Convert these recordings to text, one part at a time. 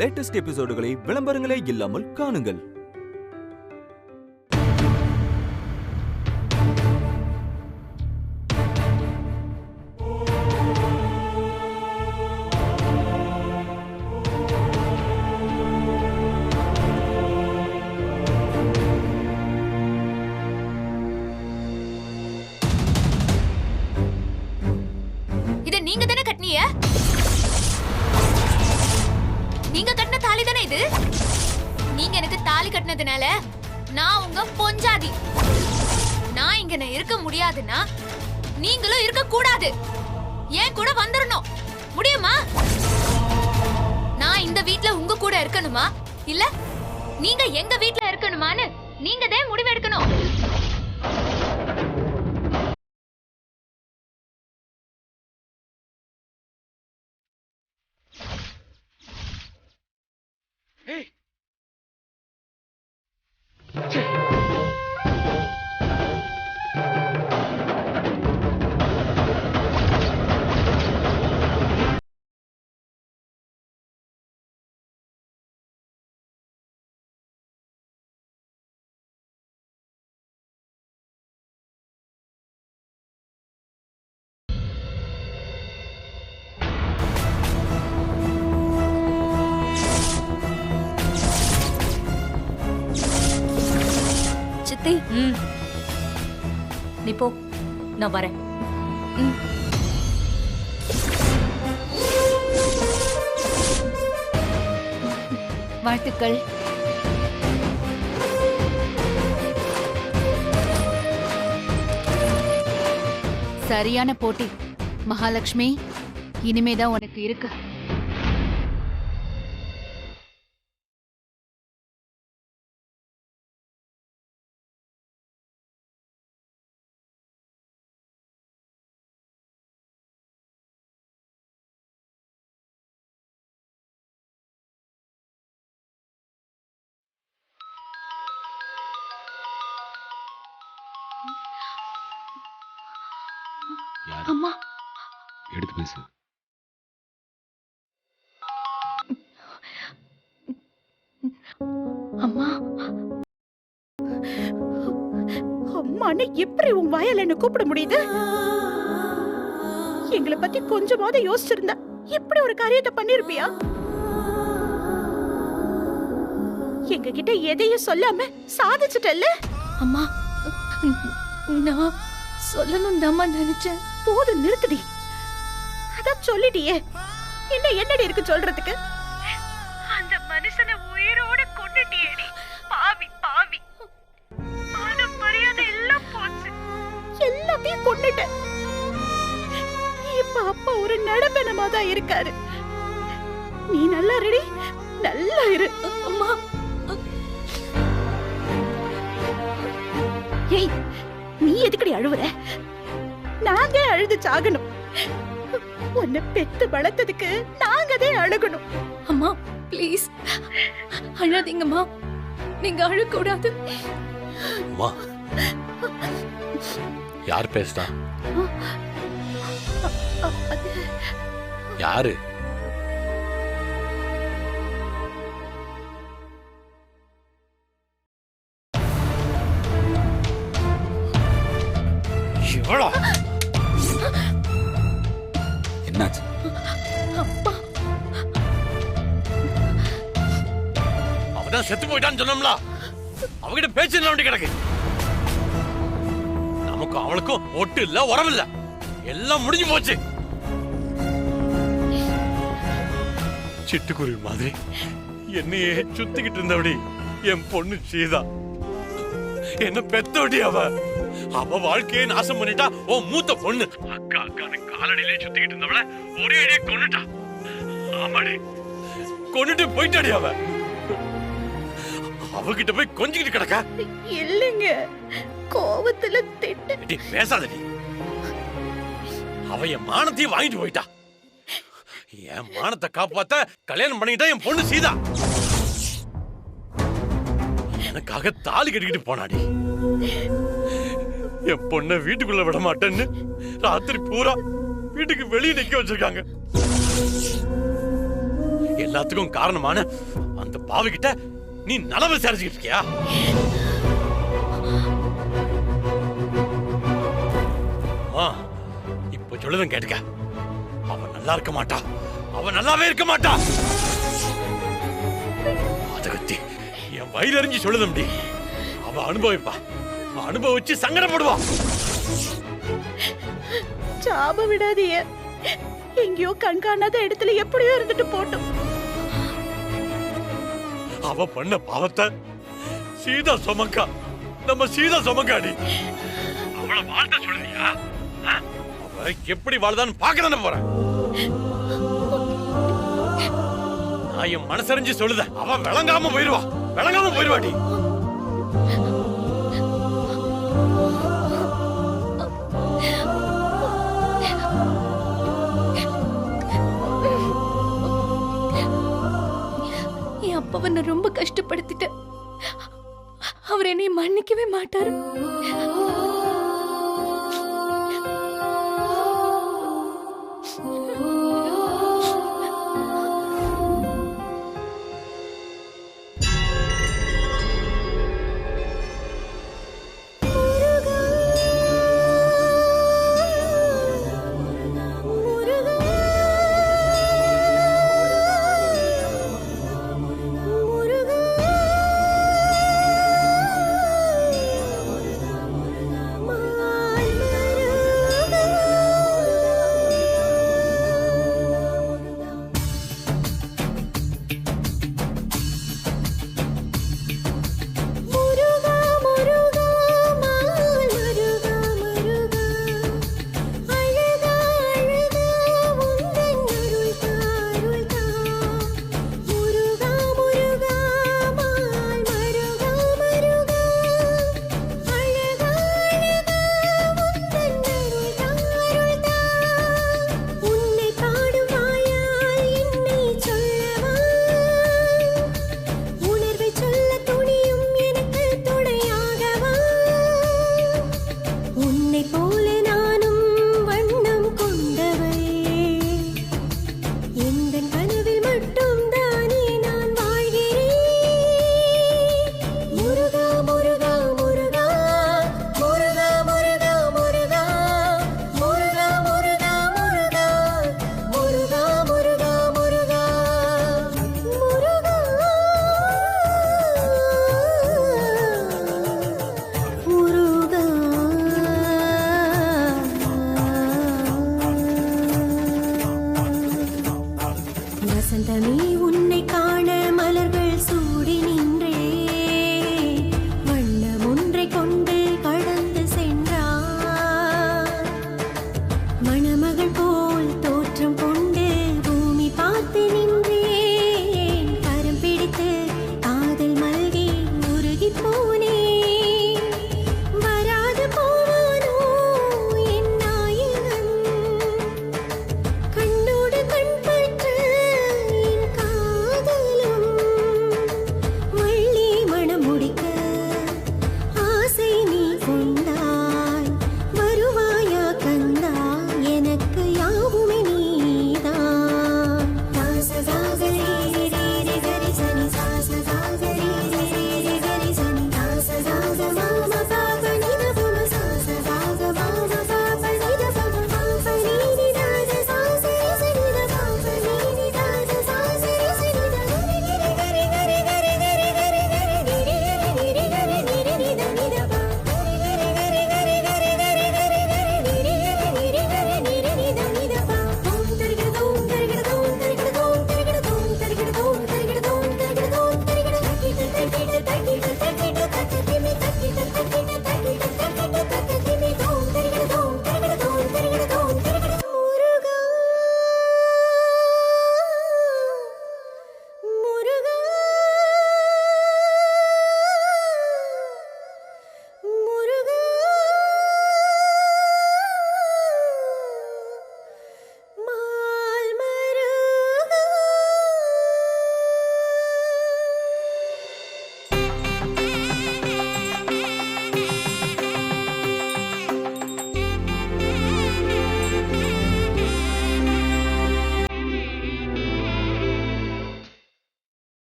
Latest எபிசோடுகளை விளம்பரங்களே இல்லாமல் காணுங்கள். நீங்க தானே கட்டினீங்க? நீங்க கட்டின தாலி தானே இது? நீங்க எனக்கு தாலி கட்டினதுனால நான் உங்க பொஞ்சாதி. நான் இங்க இருக்க முடியாதுன்னா நீங்களும் இருக்க கூடாது. ஏன் கூட வந்துடணும். முடியுமா? நான் இந்த வீட்ல உங்க கூட இருக்கணுமா இல்ல நீங்க எங்க வீட்ல இருக்கணுமான்னு நீங்க தான் முடிவெடுக்கணும். நீ போ, நான் வரேன். வாழ்த்துக்கள். சரியான போட்டி மகாலட்சுமி. இனிமேதான் உனக்கு இருக்கு. அம்மா எடுத்து பேசு. அம்மா அம்மான்னு எப்படி உன் வாயால என்ன கூப்பிட முடியுது? எங்களை பத்தி கொஞ்சமாவது யோசிச்சிருந்தா எப்படி ஒரு காரியத்தை பண்ணிருப்பியா? எங்க கிட்ட எதையும் சொல்லாம சாதிச்சுட்டல்ல? அம்மா, நான் சொல்லணும் தாமா நினைச்சேன். போது நிறுத்துடி. அதான் சொல்லிட்டியே, இன்னும் என்னடி இருக்கு சொல்றதுக்கு? அந்த மனுஷனை உயிரோட கொன்னுட்டியேடி. பாவி பாவி. மானம் மரியாதை எல்லாம் போச்சு. எல்லாத்தையும் கொன்னுட்ட. இப்ப அப்பா ஒரு நடப்பனமா தான் இருக்காரு. நீ நல்லா ரெடி, நல்லா இரு. அம்மா, ஏய், நீ எதுக்கடி அழுவுற? நாங்க அழுது சாகணும். உன்னை பெத்து வளர்த்ததுக்கு நாங்கதே அழுகணும். அம்மா ப்ளீஸ் அழாதீங்கம்மா. நீங்க அழக்கூடாது. அம்மா, யார் பேசுறா? யாரு? என்னாச்சு? அவதான் செத்து போயிட்டான்னு சொன்னோம்ல. அவகிட்ட பேச்சு என்ன கிடக்கு? நமக்கும் அவளுக்கும் ஒட்டு இல்ல, உறவு இல்ல, எல்லாம் முடிஞ்சு போச்சு. சிட்டுக்குருவி மாதிரி என்னையே சுத்திக்கிட்டு இருந்தபடி என் பொண்ணு சீதா என்ன பெத்தோடி. அவ வாழ்க்கையை நாசம் பண்ணிட்டா. ஓ மூத்த பொண்ணு அக்கா அக்கான்னு காலடியிலே சுத்திக்கிட்டு இருந்தவள ஒரே அடியே கொன்னுட்டா. ஆமாடி, கொன்னுட்டு போயிட்டாடி. அவகிட்ட போய் கொஞ்சிக்கிட்டு கிடக்க. இல்லைங்க, கோவத்துல திட்டு. பேசாதடி. அவ என் மானத்தையும் வாங்கிட்டு போயிட்டா. என் மானத்தை காப்பாத்த கல்யாணம் பண்ணிக்கிட்டா என் பொண்ணு சீதா. எனக்காக தாலி கட்டிக்கிட்டு போனாடி. என் பொண்ணை வீட்டுக்குள்ள விட மாட்டேன்னு ராத்திரி பூரா வீட்டுக்கு வெளியே நிக்க வச்சிருக்காங்க. எல்லாத்துக்கும் காரணமான அந்த பாவிகிட்ட நீ நலம் விசாரிச்சுக்கிட்டு இருக்கியா? இப்ப சொல்லுதும் கேட்டுக்க. அவன் நல்லா இருக்க மாட்டா, அவன் நல்லாவே இருக்க மாட்டா. அதகத்தி என் வயிறறிஞ்சு சொல்லுதம்டி. அவ அனுபவிப்பா, அனுபவிச்சு சங்கடப்படுவா. சாப விடாதீய. எங்கேயோ கண்காணாத இடத்துல எப்படியோ இருந்துட்டு போட்டும். அவ பண்ண பாவத்தை சீதா சுமக்கா, நம்ம சீதா சுமக்காடி. அவளை வாழ்த்த சொல்லுறியா? அவ எப்படி வாழ்தான்னு பார்க்க தானே போறேன். நான் என் மனசறிஞ்சு சொல்லுத. அவ விளங்காம போயிருவா, விளங்காம போயிருவாடி. என் அப்பாவை நான் ரொம்ப கஷ்டப்படுத்திட்டேன். அவர் என்னை மன்னிக்கவே மாட்டாரு.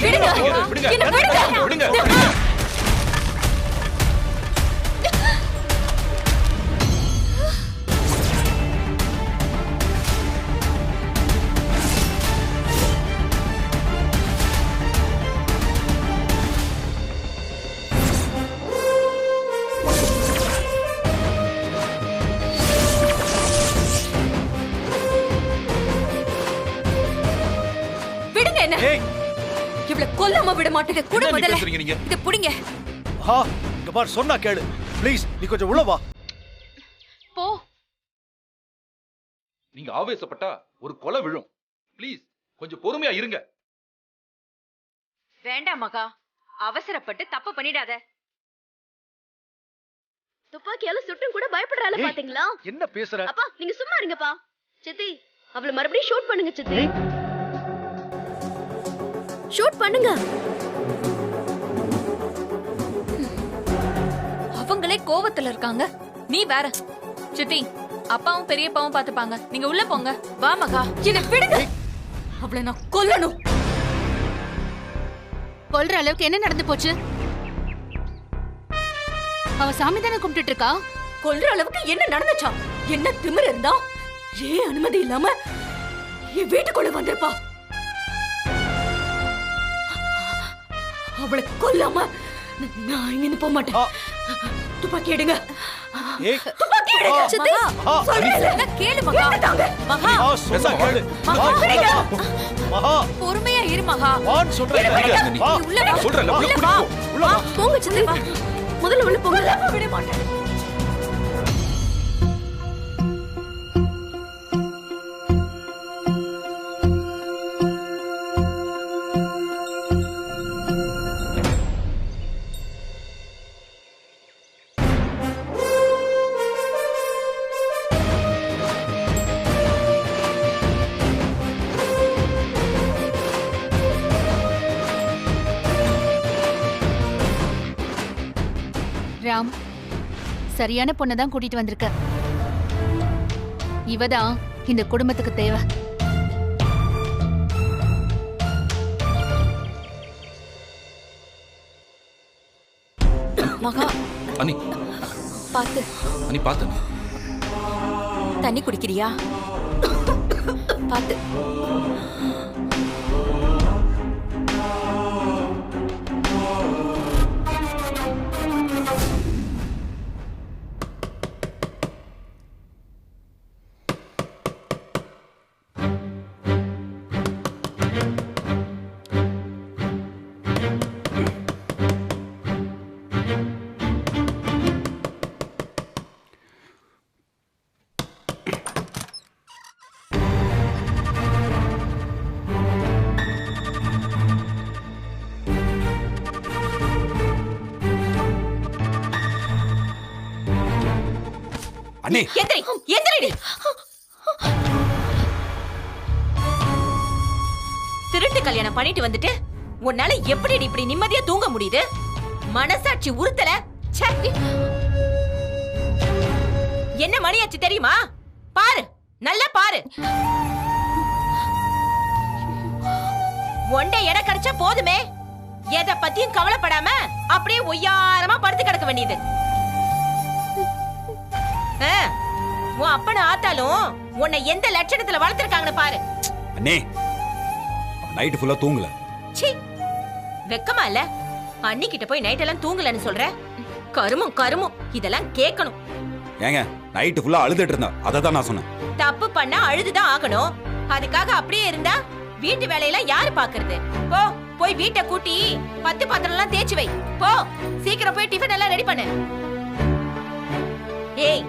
விடுங்க. என்ன விடுங்க. இவ்வளவு கொல்லாம விட மாட்டேங்க. கூட முதல்ல இத புடிங்க. இங்க பார், சொன்னா கேளு ப்ளீஸ். நீ கொஞ்சம் உள்ள வா. போ. நீங்க ஆவேசப்பட்டா ஒரு கொலை விழும். ப்ளீஸ் கொஞ்சம் பொறுமையா இருங்க. வேண்டாம் மகா, அவசரப்பட்டு தப்பு பண்ணிடாத. துப்பாக்கியால சுட்டும் கூட பயப்படுறாள பாத்தீங்களா? என்ன பேசுற? அப்பா நீங்க சும்மா இருங்கப்பா. சித்தி அவளை மறுபடியும் ஷூட் பண்ணுங்க சித்தி. ஷூட் பண்ணுங்க. அவங்களே கோவத்துல இருக்காங்க, நீ வேற. சித்தி, அப்பாவும் பெரியப்பாவும் பாத்துப்பாங்க, நீங்க உள்ள போங்க. வா மகா. என்ன விடுங்க. அவளை நான் கொல்லணும். கொல்ற அளவுக்கு என்ன நடந்து போச்சு? அவ சாமி தானே கும்பிட்டு இருக்கா. கொல்ற அளவுக்கு என்ன நடந்துச்சா? என்ன திமிரு இருந்தா ஏன் அனுமதி இல்லாம என் வீட்டுக்குள்ள வந்திருப்பா? அவளை கொல்லாம நான் இங்க போக மாட்டேன். துப்பாக்கி எடுங்க. துப்பாக்கி எடுங்க. சித்தி, சொல்றேன்ல கேளு மகா. மகா, சொன்னா கேளு. மகா, பொறுமையா இரு மகா. வான்னு சொல்றேன். வா. உள்ள வா. சொல்றேன்ல, உள்ள வா. உள்ள வா. போங்க சித்தி, வா. முதல்ல உள்ள போங்க. விட மாட்டேன். ராம், சரியான பொண்ணை தான் கூட்டிட்டு வந்திருக்க. இவதான் இந்த குடும்பத்துக்கு தேவை. மகா, அனி பாத்து. அனி பாத்து. தண்ணி குடிக்கிறியா? பாத்து. அண்ணே, எந்திரி, எந்திரிடி. திருட்டு கல்யாணம் பண்ணிட்டு வந்துட்டு உன்னால எப்படி இப்படி நிம்மதியா தூங்க முடியுது? மனசாட்சி உறுத்தல. ச்சே. என்ன மணியாச்சு தெரியுமா? பாரு, நல்லா பாரு. ஒண்டை எடை கிடைச்சா போதுமே, எதை பத்தியும் கவலைப்படாம அப்படியே ஒய்யாரமா படுத்து கிடக்க வேண்டியது. உன் அப்பன ஆத்தாலும் உன்னை எந்த லட்சணத்துல வளர்த்திருக்காங்கன்னு பாரு. அண்ணே, நைட் ஃபுல்லா தூங்கல. சீ, வெக்கமா இல்ல? அன்னிக்கிட்ட போய் நைட் எல்லாம் தூங்கலன்னு சொல்ற? கருமம் கருமம், இதெல்லாம் கேட்கணும். ஏங்க, நைட் ஃபுல்லா அழுதுட்டு இருந்தா, அததான் நான் சொன்னேன். தப்பு பண்ணா அழுதுதான் ஆகணும். அதுக்காக அப்படியே இருந்தா வீட்டு வேலையெல்லாம் யாரு பாக்குறது? போ, போய் வீட்டை கூட்டி 10 பாத்திரம் எல்லாம் தேய்ச்சி வை. போ, சீக்கிரம் போய் டிஃபன் எல்லாம் ரெடி பண்ணு. ஏய்,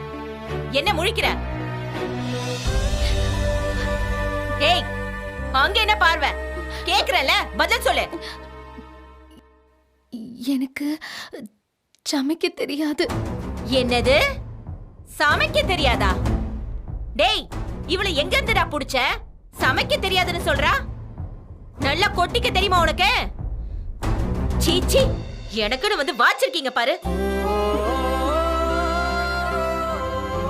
என்ன முழிக்கிற? ஏய், அங்க என்ன பார்வை? கேக்குறல, பதில் சொல்லு. எனக்கு சமைக்க தெரியாது. என்னது? சமைக்க தெரியாதா? டேய், இவளை எங்க இருந்துடா புடிச்ச? சமைக்க தெரியாதுன்னு சொல்றா? நல்லா கொட்டிக்க தெரியுமா உனக்கு? சீச்சி, எனக்குன்னு வந்து வாச்சிருக்கீங்க பாரு.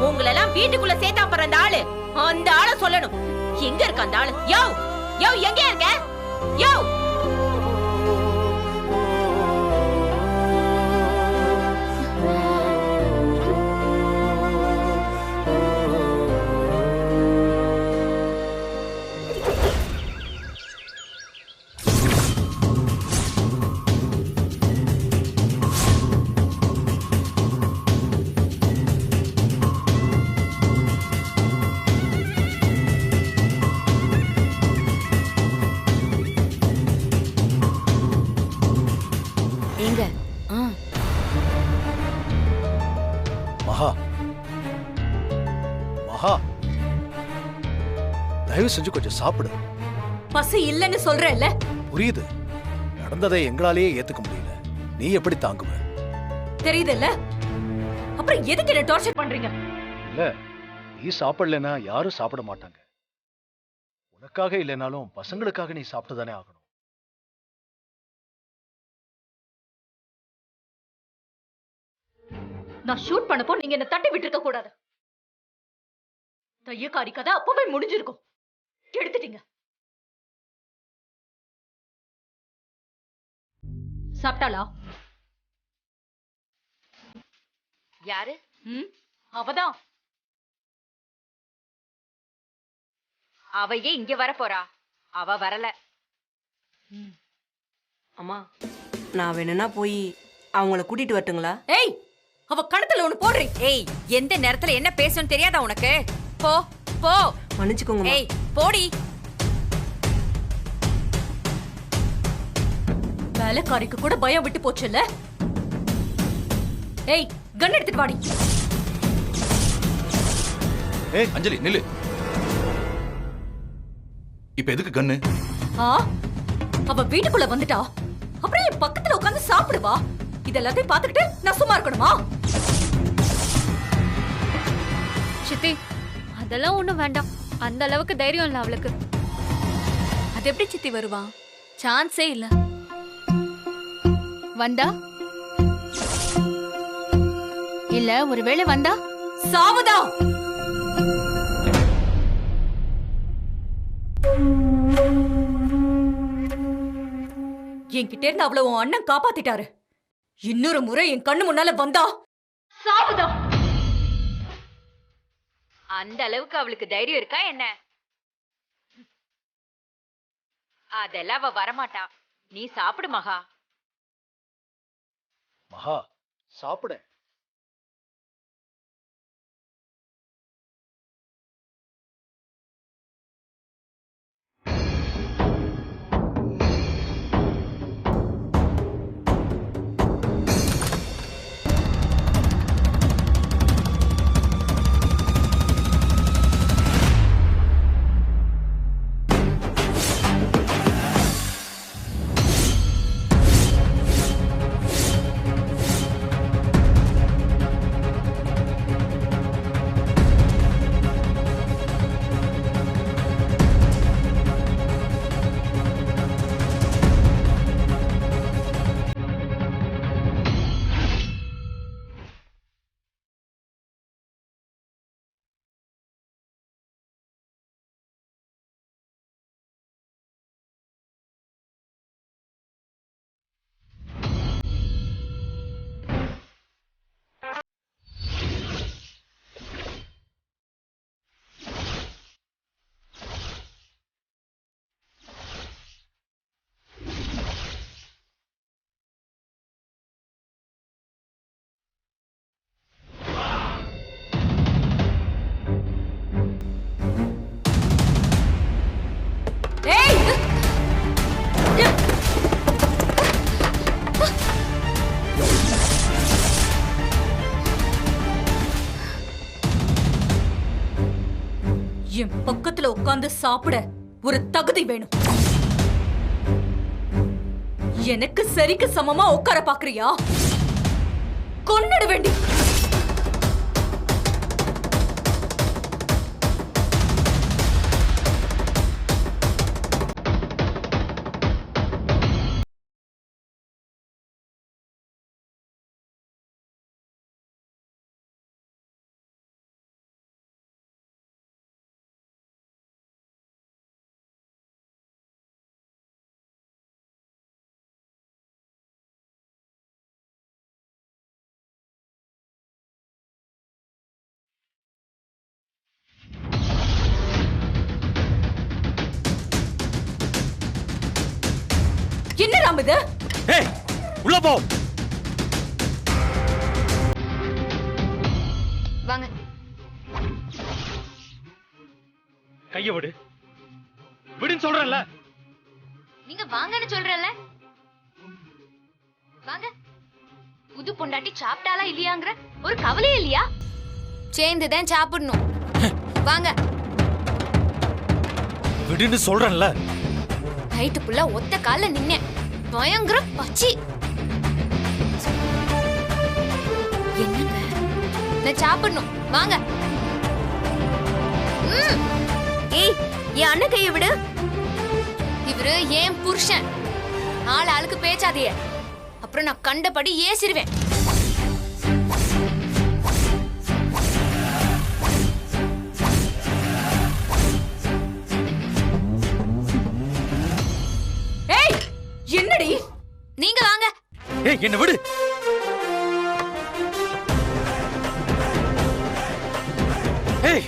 உங்களெல்லாம் வீட்டுக்குள்ள சேர்த்தா போற அந்த ஆளு, அந்த ஆள சொல்லணும். எங்க இருக்க அந்த ஆளு? யோ யோ, எங்க இருக்க? யோ, மகா மகா தயவு செஞ்சு கொஞ்சம் சாப்பிடு. பசி இல்லைன்னு சொல்றேன்ல. புரியுது, நடந்ததை எங்களாலேயே ஏத்துக்க முடியல. நீ எப்படி தாங்குவ? தெரியுதுல்ல, அப்புறம் எதுக்கு என்ன டார்ச்சர் பண்றீங்க? இல்ல, நீ சாப்பிடலன்னா யாரும் சாப்பிட மாட்டாங்க. உனக்காக இல்லைனாலும் பசங்களுக்காக நீ சாப்பிட்டு தானே ஆகணும். நான் ஷூட் பண்ணப்போ நீங்க என்ன தட்டி விட்டுருக்க கூடாது. தையக்காரி கதை அப்பவே முடிஞ்சிருக்கும். எடுத்துட்டீங்க. சாப்பிட்டாளா? யாரு? அவதான். அவையே இங்க வர போறா. அவ வரல. அம்மா, நான் வேணும்னா போய் அவங்கள கூட்டிட்டு வரட்டுங்களா? ஏய், அவ கணத்துல ஒண்ணு போடுறீ. ஏய், எந்த நேரத்துல என்ன பேசணும் தெரியாதா உனக்கு? போ போ. மன்னிச்சுக்கோங்க. ஏய், போடி. வேலைக்காரிக்கு கூட பயம் விட்டு போச்சுல்ல. ஏய், கன் எடுத்துட்டு வாடி. அஞ்சலி நில்லு. இப்ப எதுக்கு கண்ணு? அவ வீட்டுக்குள்ள வந்துட்டா, அப்புறம் என் பக்கத்துல உட்கார்ந்து சாப்பிடுவா. இதெல்லாத்தையும் பாத்துக்கிட்டு நான் சும்மா இருக்கணுமா? சித்தி, அதெல்லாம் ஒண்ணும் வேண்டாம். அந்த அளவுக்கு தைரியம் இல்ல அவளுக்கு. அது எப்படி சித்தி வருவா? சான்ஸே இல்ல. வந்தா இல்ல, ஒருவேளை வந்தா சாவதா. என்கிட்ட இருந்து அவ்வளவு உன் அண்ணன் காப்பாத்திட்டாரு. இன்னொரு முறை என் கண்ணு முன்னால வந்தா சாவதா. அந்த அளவுக்கு அவளுக்கு தைரியம் இருக்கா என்ன? அதெல்லாம் அவ வரமாட்டா. நீ சாப்பிடு மகா. மகா சாப்பிட. என் பக்கத்துல உட்கார்ந்து சாப்பிட ஒரு தகுதி வேணும். எனக்கு சரிக்கு சமமா உட்கார பாக்குறியா? கொன்னுட வேண்டி. என்ன ராம் இது? ஏய், உள்ள போ. வாங்க. கைய விடு. விடுன்னு சொல்றேன்ல. நீங்க வாங்கன்னு சொல்றல. வாங்க. புது பொண்டாட்டி சாப்பிட்டாலா இல்லையாங்கிற ஒரு கவலையே இல்லையா? சேர்ந்துதான் சாப்பிடணும். வாங்க. விடுன்னு சொல்றேன்ல. நைட்டு புள்ள ஒத்த கால்ல நின்னேன். பயங்கர பச்சி. என்னங்க? நான் சாப்பிடணும். வாங்க. ஏய், என் அண்ணன் கையை விடு. இவரு ஏன் புருஷன். ஆளுக்கு பேச்சாதீய. அப்புறம் நான் கண்டபடி ஏசிடுவேன். ஏய், என்னடி? நீங்க வாங்க. ஏய், என்ன விடு. ஏய்